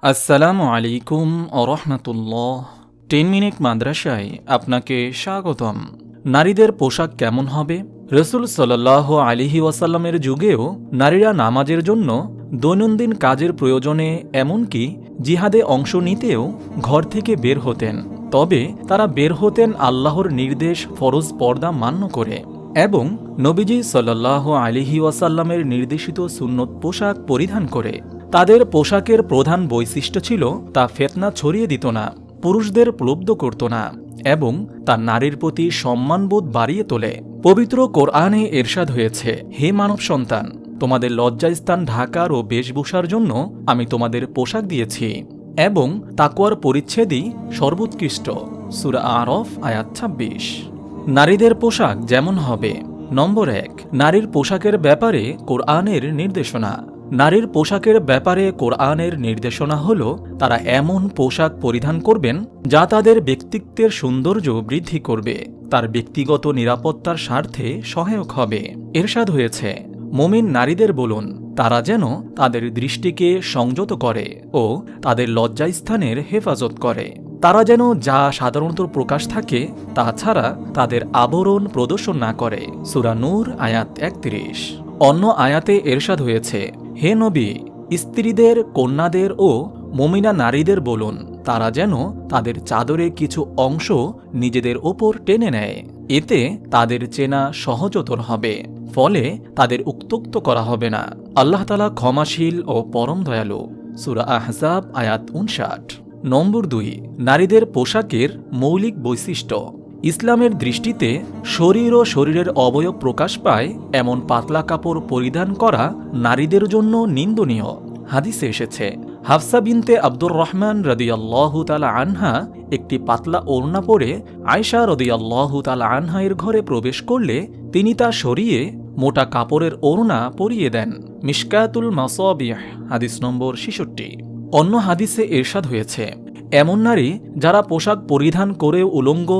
আসসালামু আলাইকুম রহমতুল্লাহ। 10 মিনিট মাদ্রাসায় আপনাকে স্বাগতম। নারীদের পোশাক কেমন হবে? রসুল সাল্লাল্লাহু আলাইহি ওয়াসাল্লামের যুগেও নারীরা নামাজের জন্য, দৈনন্দিন কাজের প্রয়োজনে, এমনকি জিহাদে অংশ নিতেও ঘর থেকে বের হতেন। তবে তারা বের হতেন আল্লাহর নির্দেশ ফরজ পর্দা মান্য করে এবং নবীজি সাল্লাল্লাহু আলাইহি ওয়াসাল্লামের নির্দেশিত সুন্নত পোশাক পরিধান করে। তাদের পোশাকের প্রধান বৈশিষ্ট্য ছিল তা ফিতনা ছড়িয়ে দিত না, পুরুষদের প্রলুব্ধ করত না এবং তা নারীর প্রতি সম্মানবোধ বাড়িয়ে তোলে। পবিত্র কোরআনে এরশাদ হয়েছে, হে মানব সন্তান, তোমাদের লজ্জাস্থান ঢাকার ও বেশভূষার জন্য আমি তোমাদের পোশাক দিয়েছি এবং তাকওয়ার পরিচ্ছেদই সর্বোৎকৃষ্ট। সূরা আরফ আয়াত ২৬। নারীদের পোশাক যেমন হবে। নম্বর ১, নারীর পোশাকের ব্যাপারে কোরআনের নির্দেশনা। নারীর পোশাকের ব্যাপারে কোরআনের নির্দেশনা হল তারা এমন পোশাক পরিধান করবেন যা তাদের ব্যক্তিত্বের সৌন্দর্য বৃদ্ধি করবে, তার ব্যক্তিগত নিরাপত্তার স্বার্থে সহায়ক হবে। এরশাদ হয়েছে, মুমিন নারীদের বলুন তারা যেন তাদের দৃষ্টিকে সংযত করে ও তাদের লজ্জাস্থানের হেফাজত করে। তারা যেন যা সাধারণত প্রকাশ থাকে তা ছাড়া তাদের আবরণ প্রদর্শন না করে। সূরা নূর আয়াত ৩১। অন্য আয়াতে এরশাদ হয়েছে, হে নবী, স্ত্রীদের, কন্যাদের ও মুমিনা নারীদের বলুন তারা যেন তাদের চাদরে কিছু অংশ নিজেদের ওপর টেনে নেয়, এতে তাদের চেনা সহজতর হবে, ফলে তাদের উত্ত্যক্ত করা হবে না। আল্লাহ তাআলা ক্ষমাশীল ও পরম দয়ালু। সূরা আহজাব আয়াত ৫৯। নম্বর ২, নারীদের পোশাকের মৌলিক বৈশিষ্ট্য। ইসলামের দৃষ্টিতে শরীর ও শরীরের অবয়ব প্রকাশ পায় এমন পাতলা কাপড় পরিধান করা নারীদের জন্য নিন্দনীয়। হাদিসে এসেছে, হাফসা বিনতে আব্দুর রহমান রাদিয়াল্লাহু তাআলা আনহা একটি পাতলা ওড়না পরে আয়েশা রাদিয়াল্লাহু তাআলা আনহা এর ঘরে প্রবেশ করলে তিনি তা সরিয়ে মোটা কাপড়ের ওড়না পরিয়ে দেন। মিশকাতুল মাসাবিহ হাদিস নম্বর ৬৬। অন্য হাদিসে এরশাদ হয়েছে, এমন নারী যারা পোশাক পরিধান করেও উলঙ্গ,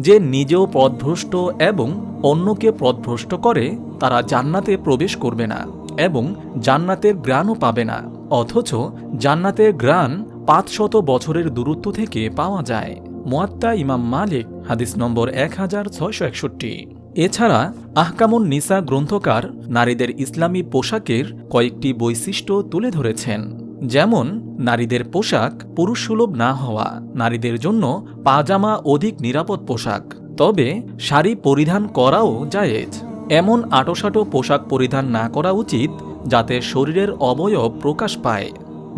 যে নিজেও পথভ্রষ্ট এবং অন্যকে পথভ্রষ্ট করে, তারা জান্নাতে প্রবেশ করবে না এবং জান্নাতের ঘ্রাণও পাবে না, অথচ জান্নাতের ঘ্রাণ ৫০০ বছরের দূরত্ব থেকে পাওয়া যায়। মুয়াত্তা ইমাম মালিক হাদিস নম্বর ১৬৬১। এছাড়া আহকামুন নিসা গ্রন্থকার নারীদের ইসলামী পোশাকের কয়েকটি বৈশিষ্ট্য তুলে ধরেছেন, যেমন নারীদের পোশাক পুরুষসুলভ না হওয়া, নারীদের জন্য পাজামা অধিক নিরাপদ পোশাক, তবে শাড়ি পরিধান করাও জায়েজ। এমন আঁটোসাঁটো পোশাক পরিধান না করা উচিত যাতে শরীরের অবয়ব প্রকাশ পায়।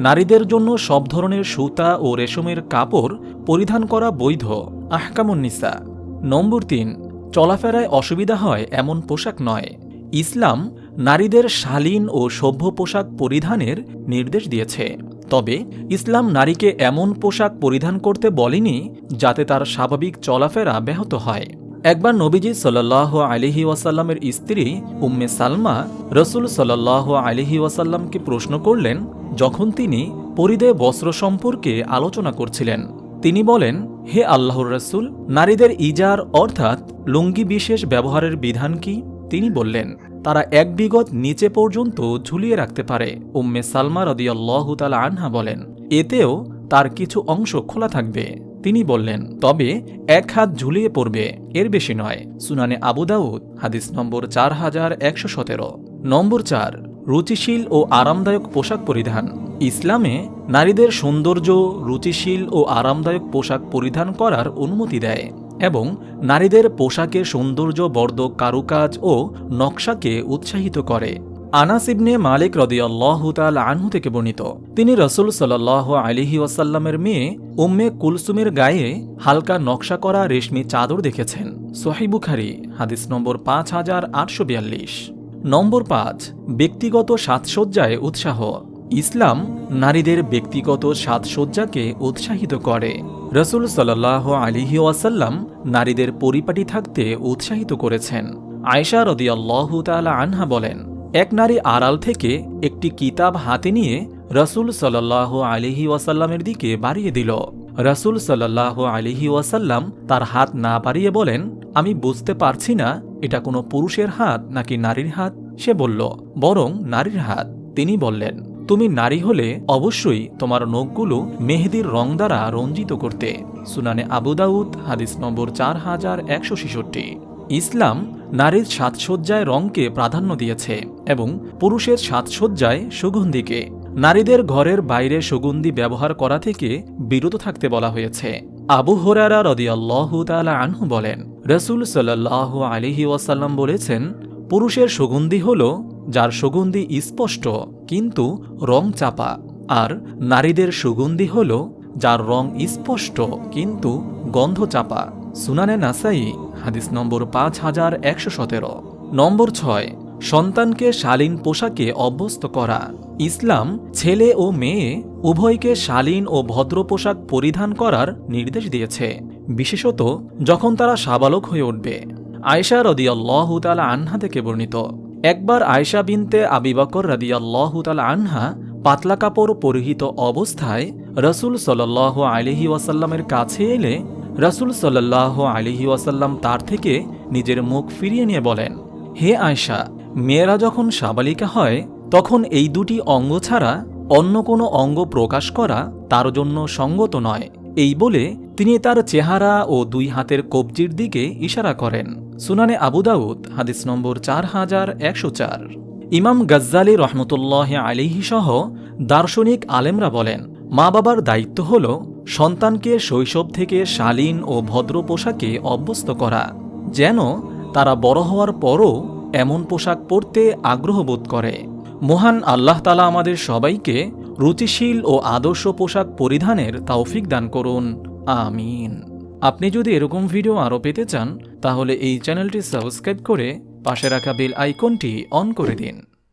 নারীদের জন্য সব ধরনের সুতা ও রেশমের কাপড় পরিধান করা বৈধ। আহকামুন নিসা। নম্বর ৩, চলাফেরায় অসুবিধা হয় এমন পোশাক নয়। ইসলাম নারীদের শালীন ও সভ্য পোশাক পরিধানের নির্দেশ দিয়েছে, তবে ইসলাম নারীকে এমন পোশাক পরিধান করতে বলেনি যাতে তার স্বাভাবিক চলাফেরা ব্যাহত হয়। একবার নবীজি সাল্লাল্লাহু আলাইহি ওয়াসাল্লামের স্ত্রী উম্মে সালমা রসুল সাল্লাল্লাহু আলাইহি ওয়াসাল্লামকে প্রশ্ন করলেন যখন তিনি পরিধেয় বস্ত্র সম্পর্কে আলোচনা করছিলেন। তিনি বলেন, হে আল্লাহর রাসূল, নারীদের ইজার অর্থাৎ লুঙ্গি বিশেষ ব্যবহারের বিধান কি? তিনি বললেন, তারা এক বিগত নিচে পর্যন্ত ঝুলিয়ে রাখতে পারে। উম্মে সালমা রাদিয়াল্লাহু তাআলা আনহা বলেন, এতেও তার কিছু অংশ খোলা থাকবে। তিনি বললেন, তবে এক হাত ঝুলিয়ে পড়বে, এর বেশি নয়। সুনানে আবু দাউদ হাদিস নম্বর ৪১১৭। নম্বর ৪, রুচিশীল ও আরামদায়ক পোশাক পরিধান। ইসলামে নারীদের সৌন্দর্য, রুচিশীল ও আরামদায়ক পোশাক পরিধান করার অনুমতি দেয় এবং নারীদের পোশাকের সৌন্দর্যবর্ধক কারুকাজ ও নকশাকে উৎসাহিত করে। আনাস ইবনে মালিক রাদিয়াল্লাহু তাআলা আনহু থেকে বর্ণিত, তিনি রাসূল সাল্লাল্লাহু আলাইহি ওয়াসাল্লামের মেয়ে উম্মে কুলসুমের গায়ে হালকা নকশা করা রেশমি চাদর দেখেছেন। সহিহ বুখারী হাদিস নম্বর ৫৮৪২। নম্বর ৫, ব্যক্তিগত সাজসজ্জায় উৎসাহ। ইসলাম নারীদের ব্যক্তিগত সাজসজ্জাকে উৎসাহিত করে। রাসূল সাল্লাল্লাহু আলাইহি ওয়াসাল্লাম নারীদের পরিপাটি থাকতে উৎসাহিত করেছেন। আয়েশা রাদিয়াল্লাহু তাআলা আনহা বলেন, এক নারী আড়াল থেকে একটি কিতাব হাতে নিয়ে রাসূল সাল্লাল্লাহু আলাইহি ওয়াসাল্লামের দিকে বাড়িয়ে দিল। রাসূল সাল্লাল্লাহু আলাইহি ওয়াসাল্লাম তার হাত না বাড়িয়ে বলেন, আমি বুঝতে পারছি না এটা কোনো পুরুষের হাত নাকি নারীর হাত। সে বলল, বরং নারীর হাত। তিনি বললেন, তুমি নারী হলে অবশ্যই তোমার নখগুলো মেহেদির রং দ্বারা রঞ্জিত করতে। সুনানে আবু দাউদ হাদিস নম্বর 4166। ইসলাম নারীর সাজসজ্জায় রঙকে প্রাধান্য দিয়েছে এবং পুরুষের সাজসজ্জায় সুগন্ধিকে। নারীদের ঘরের বাইরে সুগন্ধি ব্যবহার করা থেকে বিরত থাকতে বলা হয়েছে। আবু হুরায়রা রাদিয়াল্লাহু তাআলা আনহু বলেন, রাসূল সাল্লাল্লাহু আলাইহি ওয়াসাল্লাম বলেছেন, পুরুষের সুগন্ধি হল যার সুগন্ধি স্পষ্ট কিন্তু রং চাপা, আর নারীদের সুগন্ধি হল যার রং স্পষ্ট কিন্তু গন্ধ চাপা। সুনানে নাসাই হাদিস নম্বর 5117। নম্বর 6, সন্তানকে শালীন পোশাকে অভ্যস্ত করা। ইসলাম ছেলে ও মেয়ে উভয়কে শালীন ও ভদ্র পোশাক পরিধান করার নির্দেশ দিয়েছে, বিশেষত যখন তারা সাবালক হয়ে উঠবে। আয়েশা রাদিয়াল্লাহু তাআলা আনহা থেকে বর্ণিত, একবার আয়েশা বিনতে আবি বকর রাদিয়াল্লাহু তাআলা আনহা পাতলা কাপড় পরিহিত অবস্থায় রাসূল সাল্লাল্লাহু আলাইহি ওয়াসাল্লামের কাছে এলে রাসূল সাল্লাল্লাহু আলাইহি ওয়াসাল্লাম তার থেকে নিজের মুখ ফিরিয়ে নিয়ে বলেন, হে আয়েশা, মেয়েরা যখন সাবালিকা হয় তখন এই দুটি অঙ্গ ছাড়া অন্য কোনো অঙ্গ প্রকাশ করা তার জন্য সঙ্গত নয়। এই বলে তিনি তার চেহারা ও 2 হাতের কবজির দিকে ইশারা করেন। সুনানে আবু দাউদ হাদিস নম্বর 4104। ইমাম গাজ্জালী রহমতুল্লাহ আলাইহি সহ দার্শনিক আলেমরা বলেন, মা বাবার দায়িত্ব হল সন্তানকে শৈশব থেকে শালীন ও ভদ্র পোশাকে অভ্যস্ত করা, যেন তারা বড় হওয়ার পরও এমন পোশাক পরতে আগ্রহ বোধ করে। মহান আল্লাহ তাআলা আমাদের সবাইকে রুচিশীল ও আদর্শ পোশাক পরিধানের তৌফিক দান করুন, আমিন। আপনি যদি এরকম ভিডিও আরও পেতে চান তাহলে এই চ্যানেলটি সাবস্ক্রাইব করে পাশে রাখা বেল আইকনটি অন করে দিন।